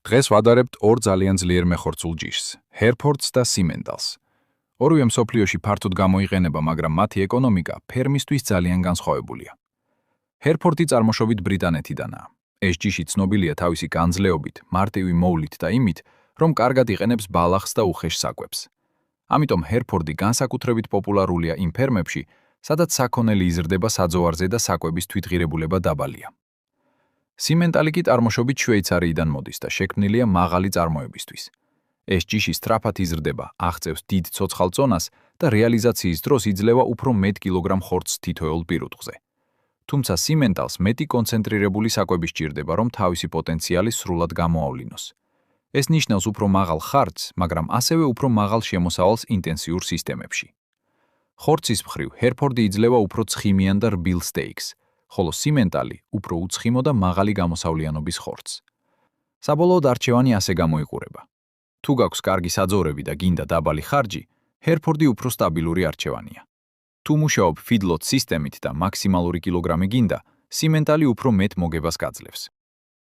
დღეს ვადარებთ ორ ძალიან ძლიერ მეხორცულ ჯიშს, ჰერფორდს და სიმენტალს. ორივე მსოფლიოში ფართოდ გამოიყენება, მაგრამ მათი ეკონომიკა ფერმისთვის ძალიან განსხვავებულია. ჰერფორდი წარმოშობით ბრიტანეთიდანაა. ეს ჯიში ცნობილია თავისი განძლეობით, მარტივი მოვლით და იმით, რომ კარგად იყენებს ბალახს და უხეშ საკვებს. ამიტომ ჰერფორდი განსაკუთრებით პოპულარულია იმ ფერმებში, სადაც საქონელი იზრდება საძოვარზე და საკვების თვითღირებულება დაბალია. სიმენტალი კი წარმოშობით შვეიცარიიდან მოდის და შექმნილია მაღალი წარმოებისთვის. ეს ჯიში სწრაფად იზრდება, აღწევს დიდ ცოცხალ წონას და რეალიზაციის დროს იძლევა უფრო მეტ კილოგრამ ხორცს თითოეულ პირუტყვზე. თუმცა სიმენტალს მეტი კონცენტრირებული საკვები სჭირდება, რომ თავისი პოტენციალი სრულად გამოავლინოს. ეს ნიშნავს უფრო მაღალ ხარჯს, მაგრამ ასევე უფრო მაღალ შემოსავალს ინტენსიურ სისტემებში. ხორცის მხრივ, ჰერფორდი იძლევა უფრო ცხიმიან და რბილ სტეიქს, ხოლო სიმენტალი უფრო უცხიმო და მაღალი გამოსავლიანობის ხორცს. საბოლოოდ არჩევანი ასე გამოიყურება. თუ გაქვს კარგი საძოვრები და გინდა დაბალი ხარჯი, ჰერფორდი უფრო სტაბილური არჩევანია. თუ მუშაობ ფიდლოთ სისტემით და მაქსიმალური კილოგრამი გინდა, სიმენტალი უფრო მეტ მოგებას გაძლევს.